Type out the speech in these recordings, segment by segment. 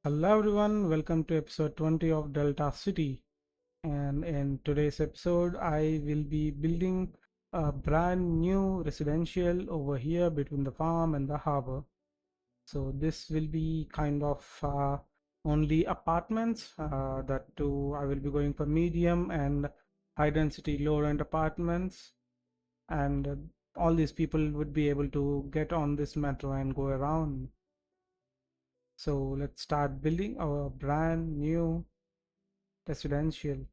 Hello everyone, welcome to episode 20 of Delta City. And in today's episode, I will be building a brand new residential over here between the farm and the harbor. So this will be kind of only apartments. That too, I will be going for medium and high density, low rent apartments. And all these people would be able to get on this metro and go around. So let's start building our brand new residential.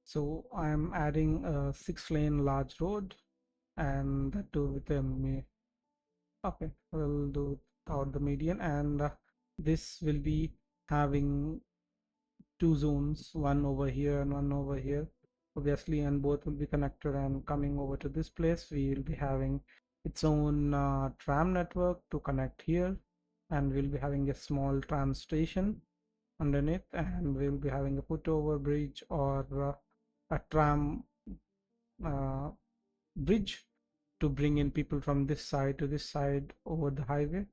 So I'm adding a 6-lane large road and that too with a okay, we'll do without the median and this will be having two zones, one over here and one over here, obviously, and both will be connected and coming over to this place. We will be having its own tram network to connect here, and we'll be having a small tram station underneath, and we'll be having a foot-over bridge or a tram uh, bridge to bring in people from this side to this side over the highway.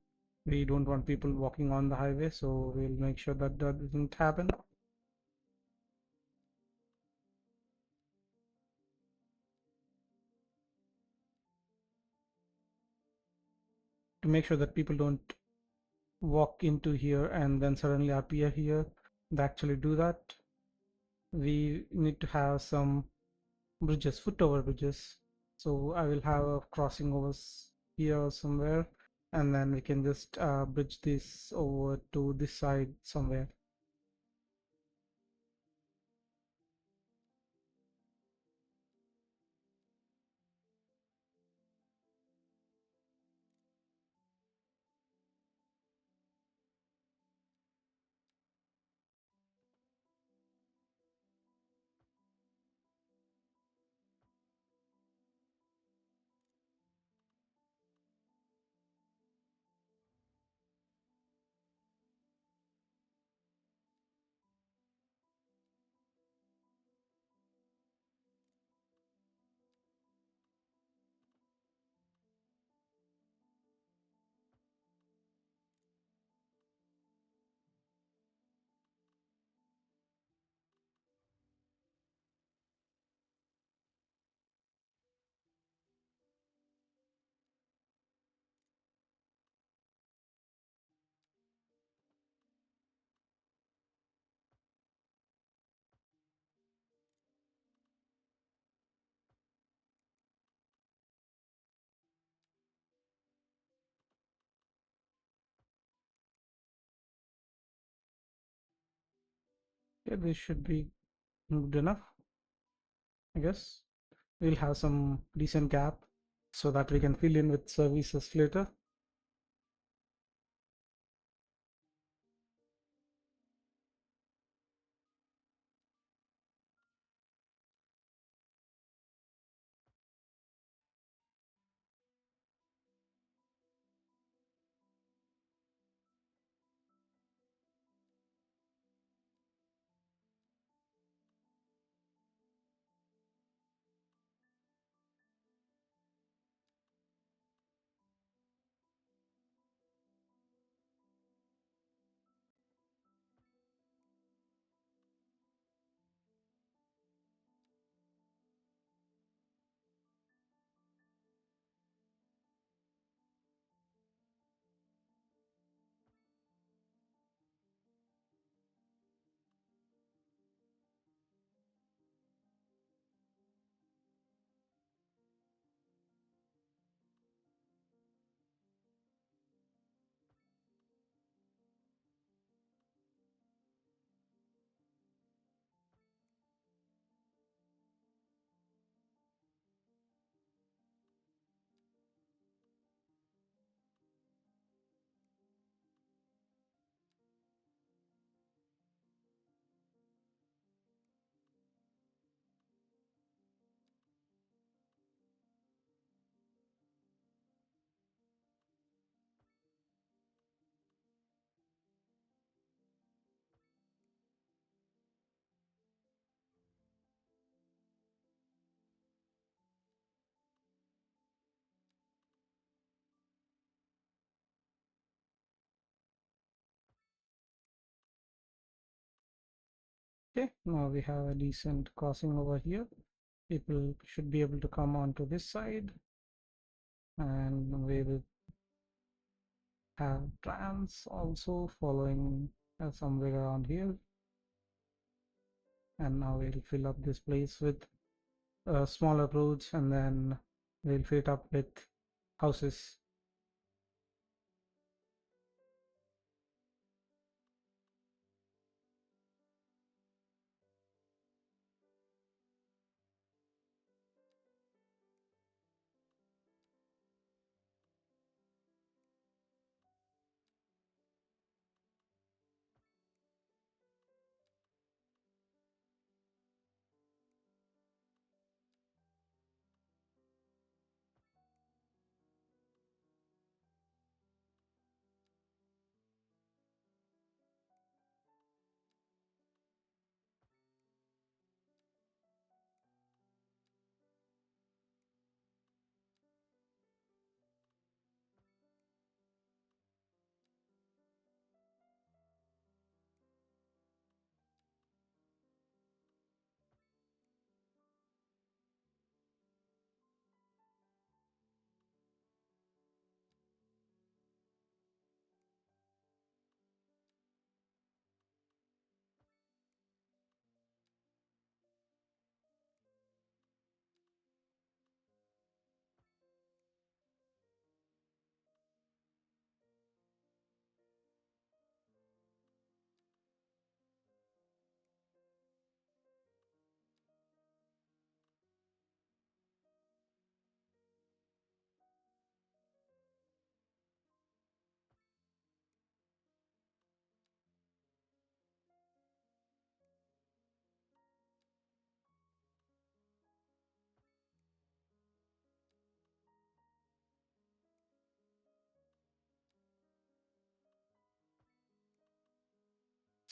We don't want people walking on the highway, so we'll make sure that that doesn't happen. To make sure that people don't walk into here and then suddenly appear here, they actually do that. We need to have some bridges, foot over bridges. So I will have a crossing over here somewhere, and then we can just bridge this over to this side somewhere. Yeah, this should be good enough, I guess. We'll have some decent gap so that we can fill in with services later. Okay, now we have a decent crossing over here. People should be able to come onto this side, and we will have trams also following somewhere around here. And now we'll fill up this place with smaller roads, and then we'll fill it up with houses.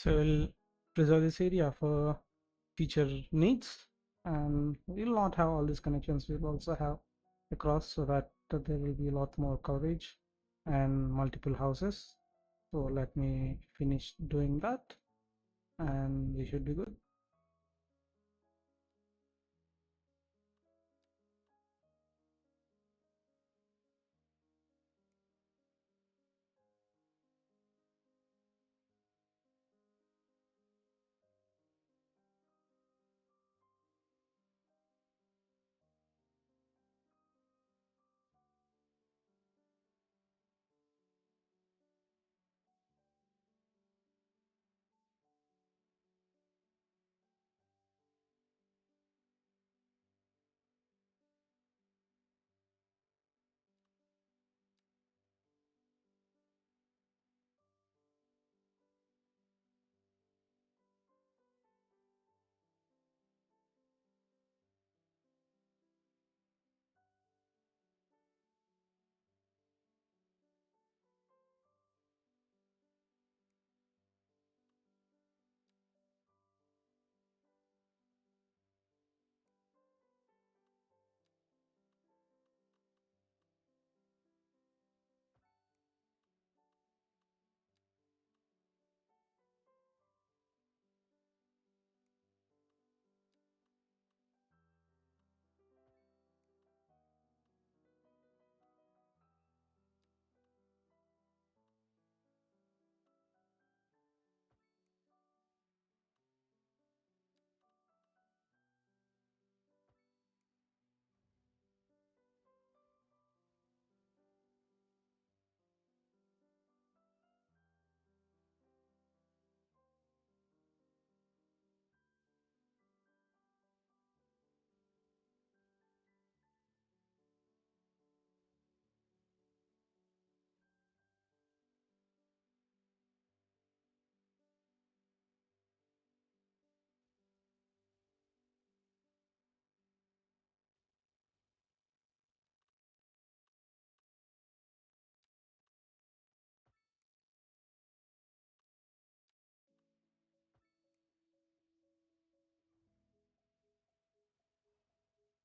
So we'll preserve this area for future needs, and we'll not have all these connections. We'll also have across so that there will be a lot more coverage and multiple houses. So let me finish doing that, and we should be good.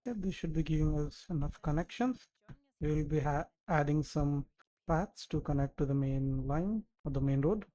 Yeah, this should be giving us enough connections. We will be adding some paths to connect to the main line or the main road.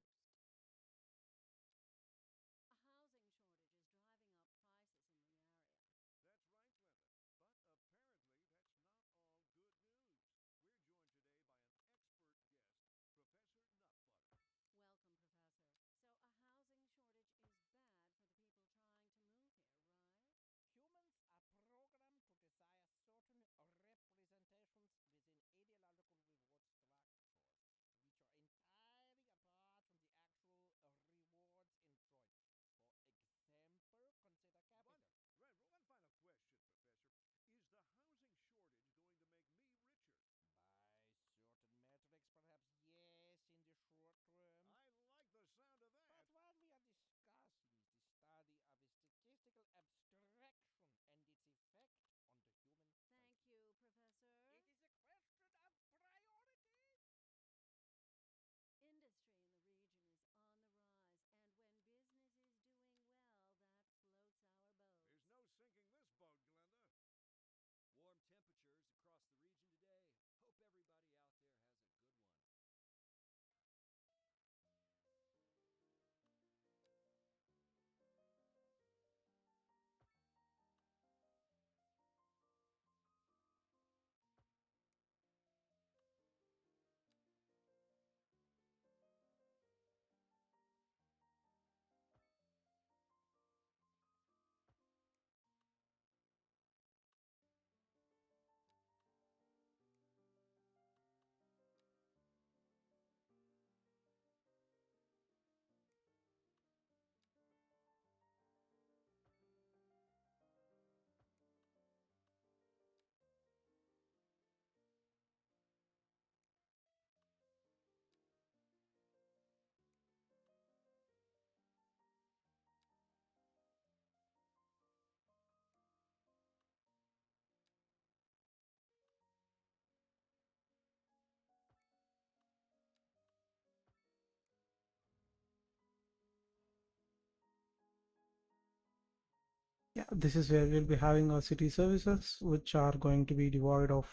Yeah, this is where we'll be having our city services, which are going to be devoid of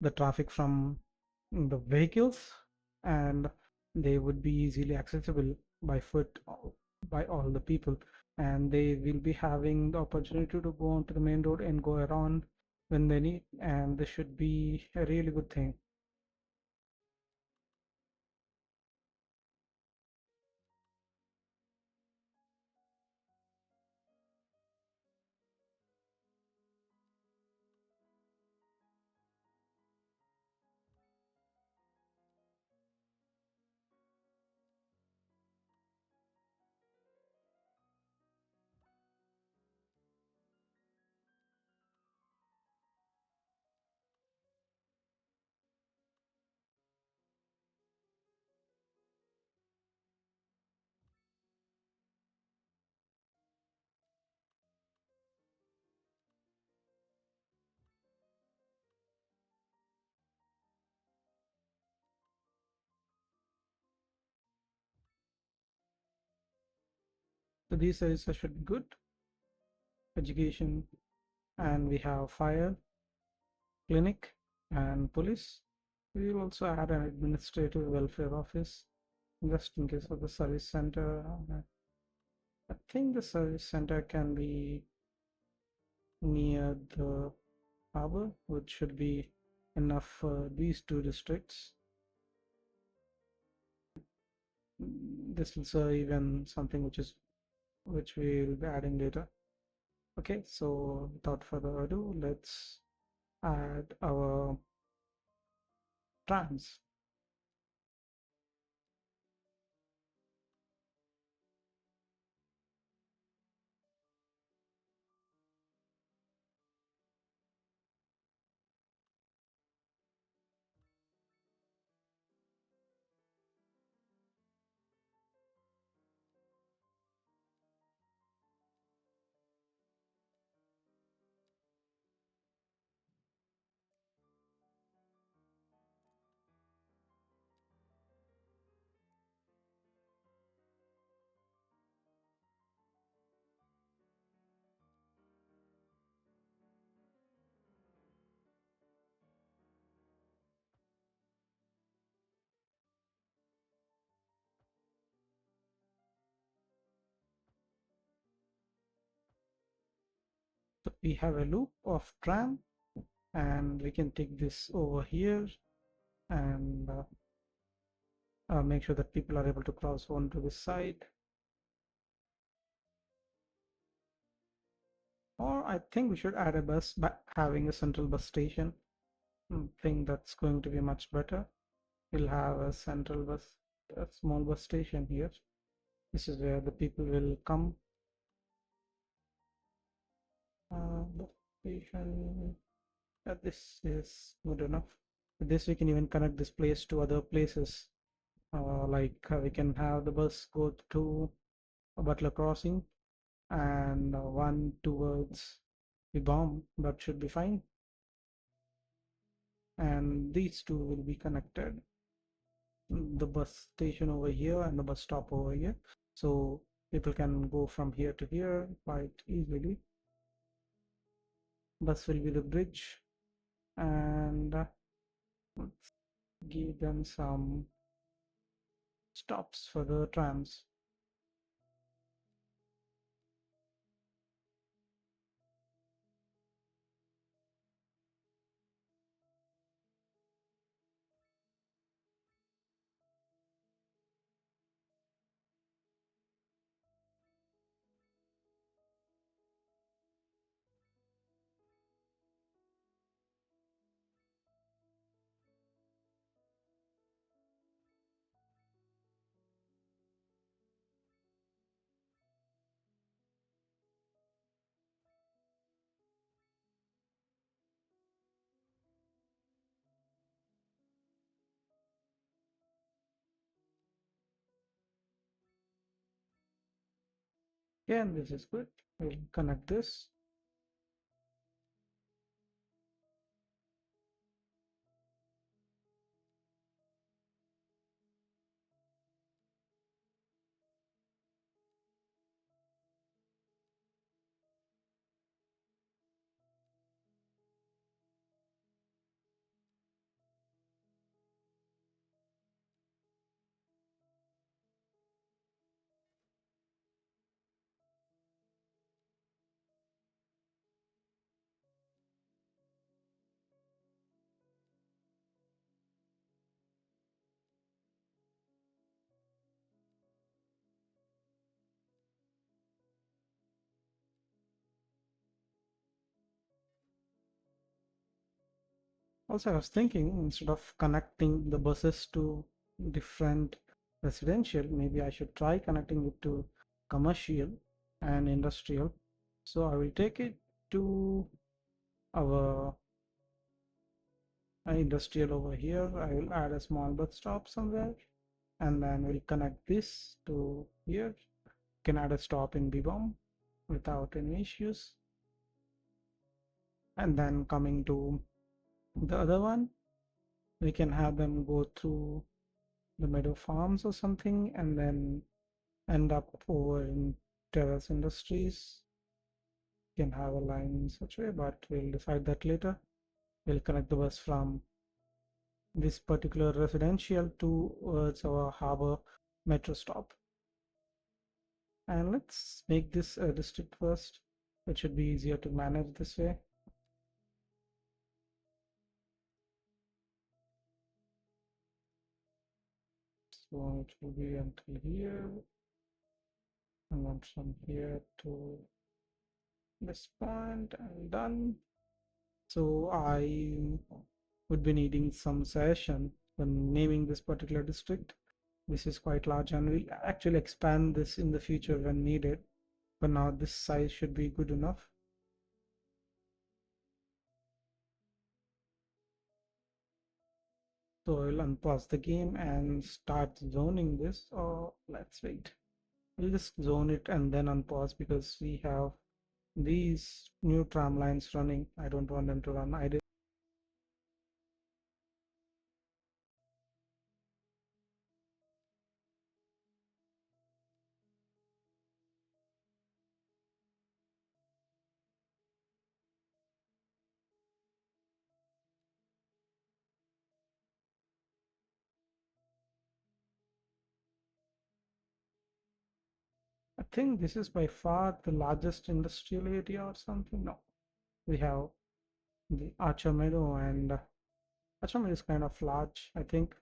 the traffic from the vehicles, and they would be easily accessible by foot by all the people. And they will be having the opportunity to go onto the main road and go around when they need, and this should be a really good thing. So these services should be good. Education, and we have fire, clinic, and police. We will also add an administrative welfare office just in case of the service center. I think the service center can be near the harbor, which should be enough for these two districts. This is even something which we'll be adding later. Okay, so without further ado, let's add our trams. So we have a loop of tram, and we can take this over here and make sure that people are able to cross onto this side. Or I think we should add a bus by having a central bus station. Think that's going to be much better. We'll have a central bus, a small bus station here. This is where the people will come. Bus station. This is good enough. With this, we can even connect this place to other places. We can have the bus go to Butler Crossing and one towards the bomb. That should be fine. And these two will be connected. The bus station over here and the bus stop over here. So people can go from here to here quite easily. Bus will be the bridge, and let's give them some stops for the trams. Again, this is good. We'll connect this. Also, I was thinking instead of connecting the buses to different residential, maybe I should try connecting it to commercial and industrial. So I will take it to our industrial over here. I will add a small bus stop somewhere, and then we'll connect this to here. Can add a stop in Bibom without any issues. And then coming to the other one, we can have them go through the meadow farms or something and then end up over in terrace industries. Can have a line in such way, but we'll decide that later. We'll connect the bus from this particular residential towards our harbor metro stop. And let's make this a district first. It should be easier to manage this way. So it will be until here, and then from here to this point, and done. So I would be needing some session when naming this particular district. This is quite large and we'll actually expand this in the future when needed. But now this size should be good enough. So I'll unpause the game and start zoning this, or let's wait. We'll just zone it and then unpause because we have these new tram lines running. I don't want them to run idle. I think this is by far the largest industrial area or something. No, we have the Archer Meadow, and Archer Meadow is kind of large, I think,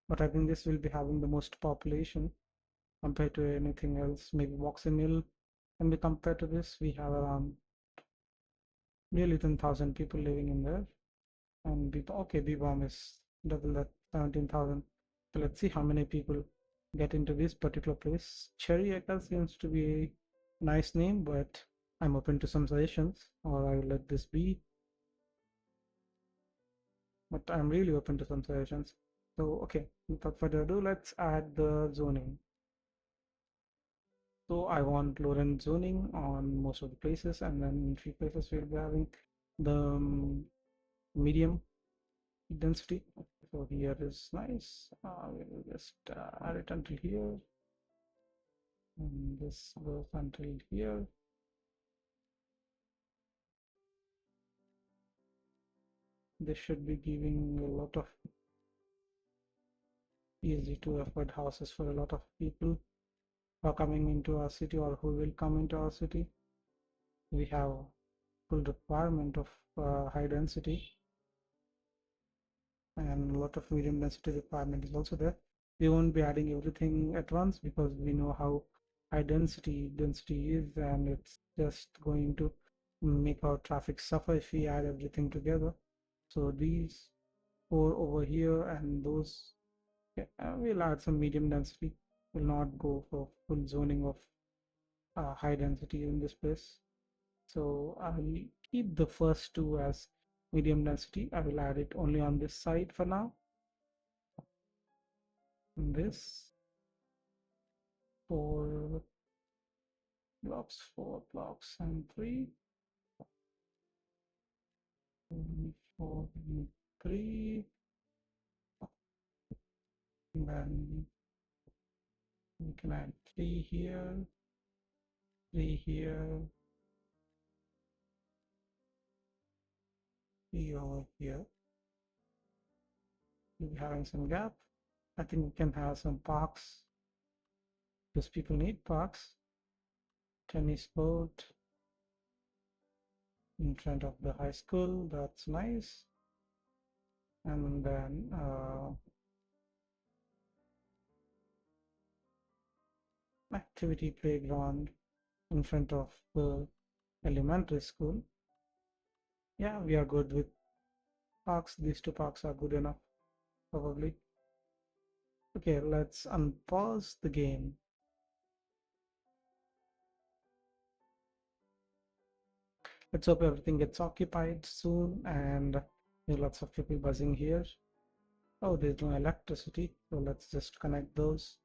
but I think this will be having the most population compared to anything else. Maybe Boxing Hill, and we compare to this, we have around nearly 10,000 people living in there. And okay, B-bomb is double that, 17,000. So let's see how many people get into this particular place. Cherry Acre seems to be a nice name, but I'm open to some suggestions, or I will let this be. But I'm really open to some suggestions. So, okay, without further ado, let's add the zoning. So I want Lorentz zoning on most of the places, and then in few places we'll be having the medium density. So here is nice. We'll just add it until here, and this goes until here. This should be giving a lot of easy to afford houses for a lot of people who are coming into our city or who will come into our city. We have full requirement of high density, and a lot of medium density requirement is also there. We won't be adding everything at once because we know how high density is, and it's just going to make our traffic suffer if we add everything together. So these four over here and those, yeah, we'll add some medium density. Will not go for full zoning of high density in this place. So I will keep the first two as medium density. I will add it only on this side for now. And this four blocks, and three, four, three, and then we can add three here, three over here. We'll be having some gap. I think we can have some parks because people need parks. Tennis court in front of the high school, that's nice. And then activity playground in front of the elementary school. Yeah, we are good with parks. These two parks are good enough, probably. Okay, let's unpause the game. Let's hope everything gets occupied soon and there are lots of people buzzing here. Oh, there's no electricity, so let's just connect those.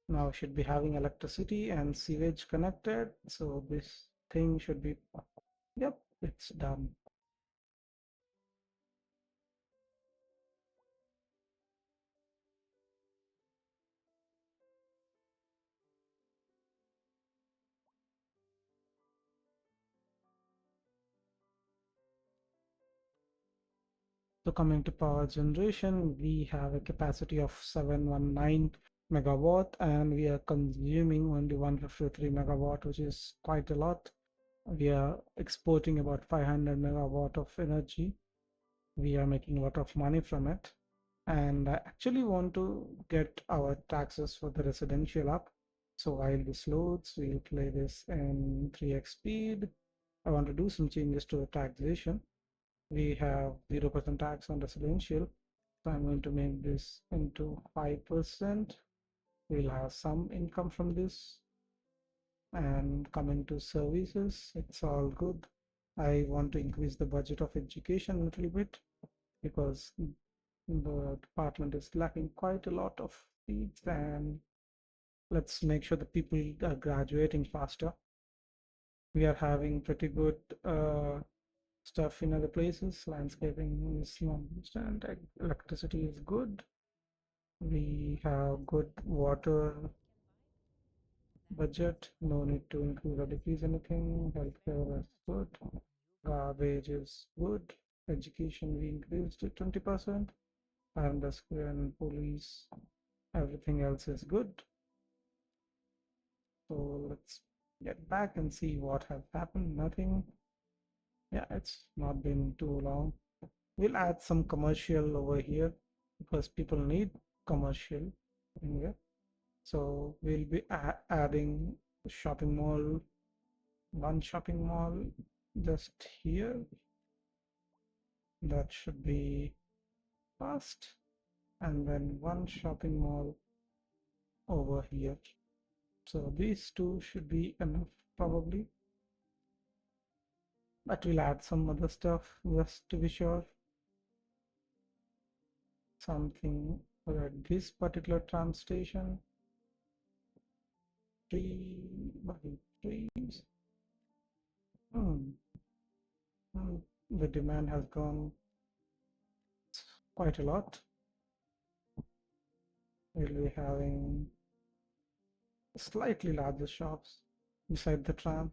Now should be having electricity and sewage connected, so this thing should be, yep, it's done. So coming to power generation, we have a capacity of 719 megawatt and we are consuming only 153 megawatt, which is quite a lot. We are exporting about 500 megawatt of energy. We are making a lot of money from it. And I actually want to get our taxes for the residential up. So while this loads, we'll play this in 3x speed. I want to do some changes to the taxation. We have 0% tax on residential. So I'm going to make this into 5%. We'll have some income from this. And coming to services, it's all good. I want to increase the budget of education a little bit because the department is lacking quite a lot of seats, and let's make sure the people are graduating faster. We are having pretty good stuff in other places. Landscaping is non-existent. Electricity is good. We have good water budget. No need to increase or decrease anything. Healthcare is good. Garbage is good. Education we increased to 20%. And the square and police, everything else is good. So let's get back and see what has happened. Nothing. Yeah, it's not been too long. We'll add some commercial over here because people need commercial in here. So we'll be adding shopping mall, one shopping mall just here. That should be fast. And then one shopping mall over here. So these two should be enough probably. But we'll add some other stuff just to be sure. Something at this particular tram station. Three by trees. Hmm. Hmm. The demand has gone quite a lot. We'll be having slightly larger shops beside the tram.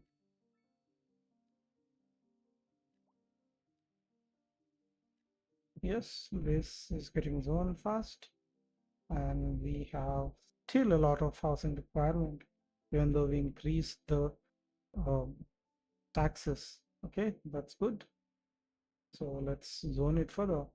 Yes, this is getting zoned fast, and we have still a lot of housing requirement, even though we increased the um, taxes. Okay, that's good. So let's zone it further.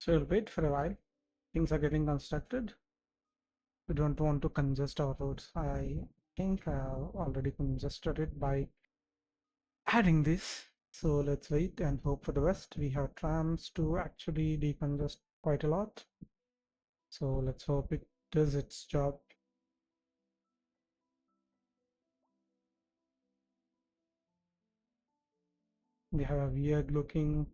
So we'll wait for a while. Things are getting constructed. We don't want to congest our roads. I think I already congested it by adding this. So let's wait and hope for the best. We have trams to actually decongest quite a lot. So let's hope it does its job. We have a weird looking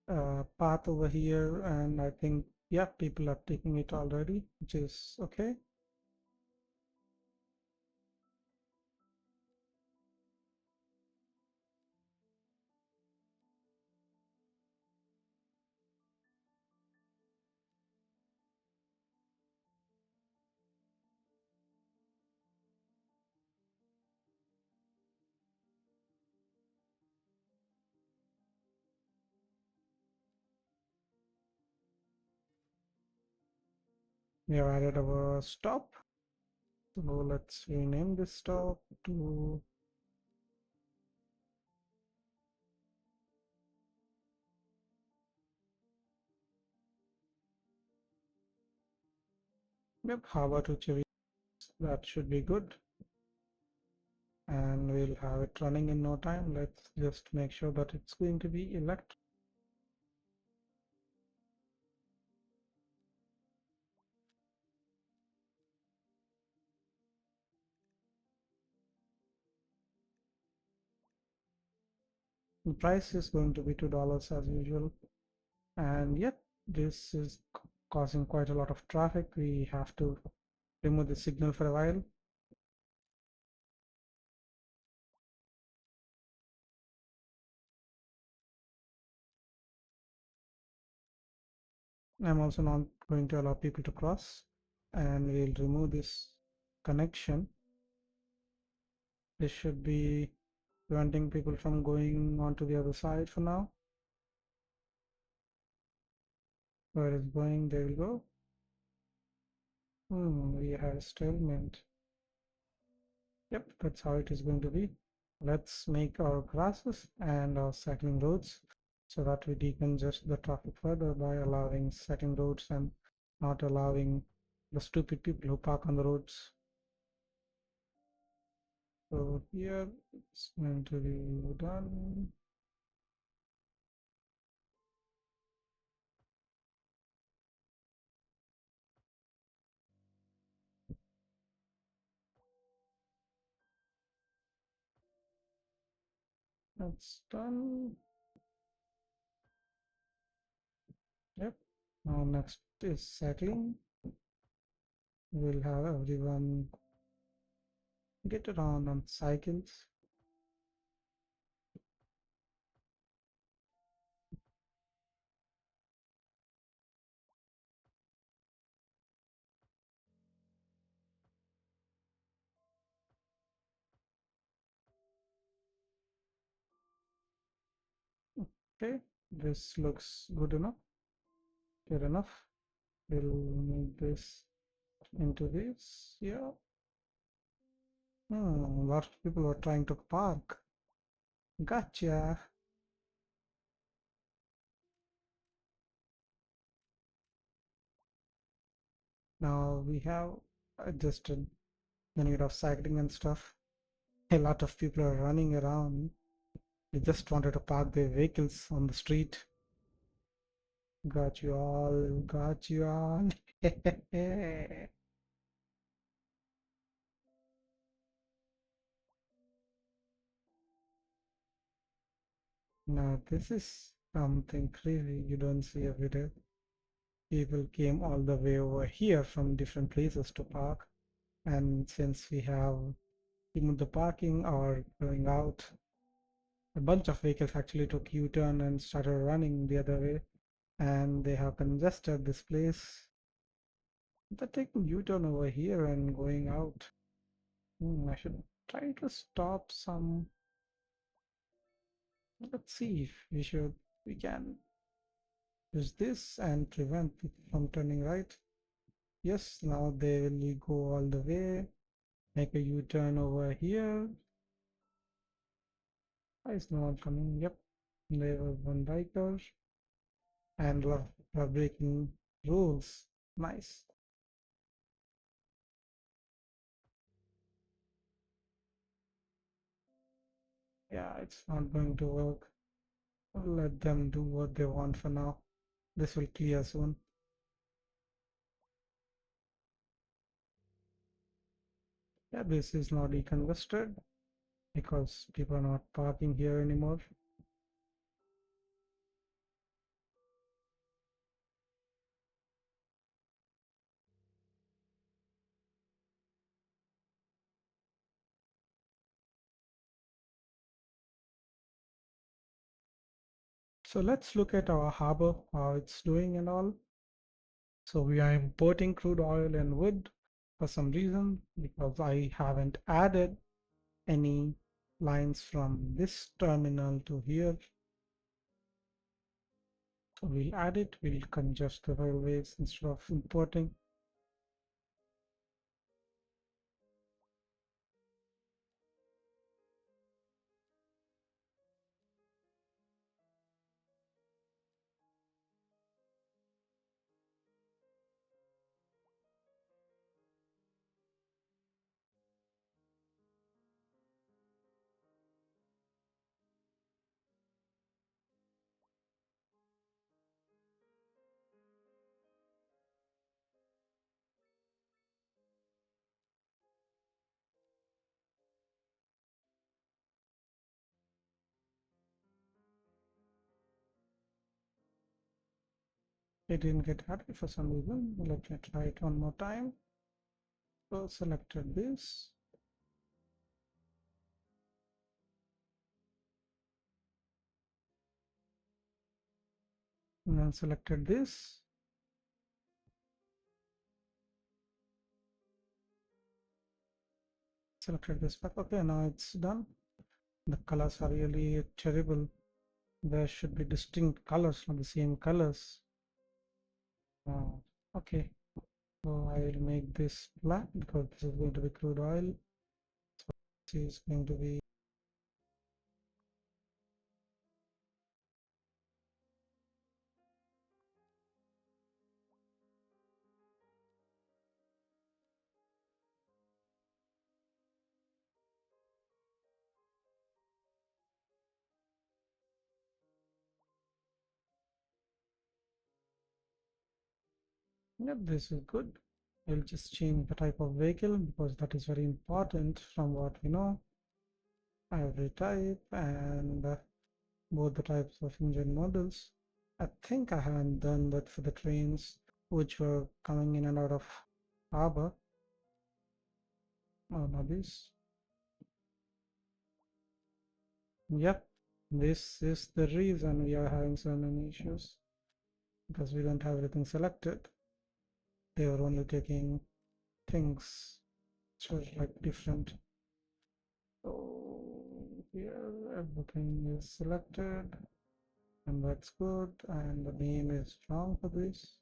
path over here, and I think, yeah, people are taking it already, which is okay. We have added our stop. So let's rename this stop to, yep, Harbour to Cherry. That should be good. And we'll have it running in no time. Let's just make sure that it's going to be electric. The price is going to be $2 as usual. And yet, this is causing quite a lot of traffic. We have to remove the signal for a while. I'm also not going to allow people to cross, and we'll remove this connection. This should be preventing people from going on to the other side for now. Where it's going, they will go. We have a stalemate. Yep, that's how it is going to be. Let's make our grasses and our cycling roads so that we decongest the traffic further by allowing cycling roads and not allowing the stupid people who park on the roads. So here it's going to be done. That's done. Yep. Now next is cycling. We'll have everyone get around on cycles. Okay, this looks good enough. Good enough. We'll move this into this. Yeah. A lot of people are trying to park. Gotcha. Now we have adjusted the need of cycling and stuff. A lot of people are running around. They just wanted to park their vehicles on the street. Got you all. Got you all. Now this is something crazy you don't see every day. People came all the way over here from different places to park. And since we have removed the parking or going out, a bunch of vehicles actually took U-turn and started running the other way, and they have congested this place. They're taking U-turn over here and going out. I should try to stop some. Let's see if we can use this and prevent people from turning right. Yes, now they will go all the way, make a U-turn over here. Why is no one coming? Yep, there was one biker and love breaking rules. Nice. Yeah, it's not going to work. Let them do what they want for now. This will clear soon. Yeah, this is not decongested because people are not parking here anymore. So let's look at our harbor, how it's doing and all. So we are importing crude oil and wood for some reason because I haven't added any lines from this terminal to here. So we'll add it, we'll congest the railways instead of importing. It didn't get added for some reason. Let me try it one more time. So selected this. And then selected this. Selected this back. Okay, now it's done. The colors are really terrible. There should be distinct colors, not the same colors. Uh, okay, so I will make this black because this is going to be crude oil. This is going to be yep, this is good. We'll just change the type of vehicle because that is very important from what we know. Every type and both the types of engine models. I think I haven't done that for the trains which were coming in and out of harbor. Oh, no, this. Yep, this is the reason we are having so many issues because we don't have everything selected. They were only taking things which were like different. So here everything is selected and that's good. And the name is wrong for this.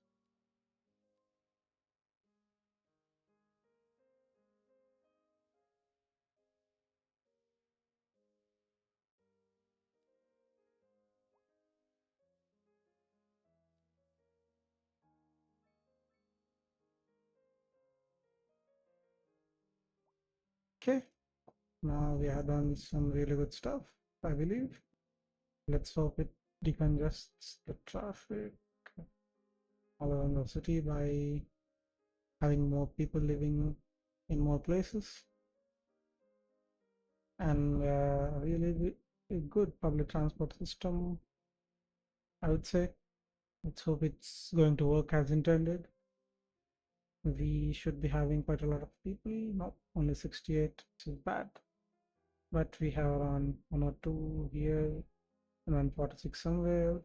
Okay, now we have done some really good stuff, I believe. Let's hope it decongests the traffic all around the city by having more people living in more places and really a good public transport system, I would say. Let's hope it's going to work as intended. We should be having quite a lot of people, not only 68, which is bad, but we have around one or two here, and 146 somewhere,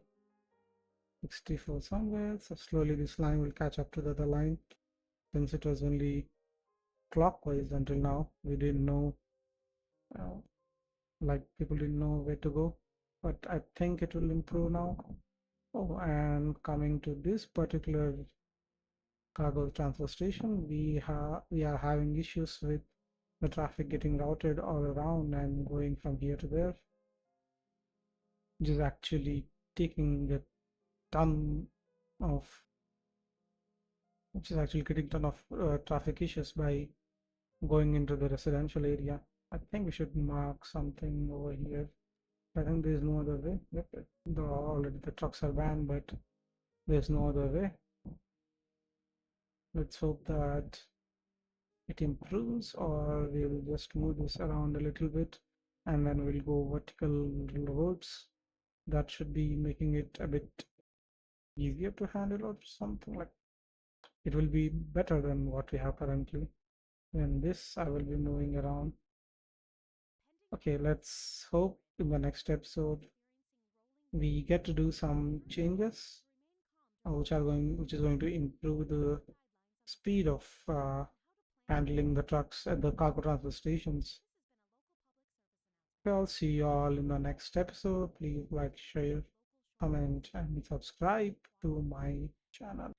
64 somewhere. So slowly this line will catch up to the other line since it was only clockwise until now. We didn't know, uh, like people didn't know where to go, but I think it will improve now. Oh, and coming to this particular cargo transfer station, we are having issues with the traffic getting routed all around and going from here to there, which is actually taking a ton of, which is actually getting ton of traffic issues by going into the residential area. I think we should mark something over here. I think there's no other way. Yep, already the trucks are banned, but there's no other way. Let's hope that it improves, or we'll just move this around a little bit and then we'll go vertical roads. That should be making it a bit easier to handle or something like it will be better than what we have currently. And this I will be moving around. Okay, let's hope in the next episode we get to do some changes which is going to improve the speed of handling the trucks at the cargo transfer stations. I'll see you all in the next episode. Please like, share, comment, and subscribe to my channel.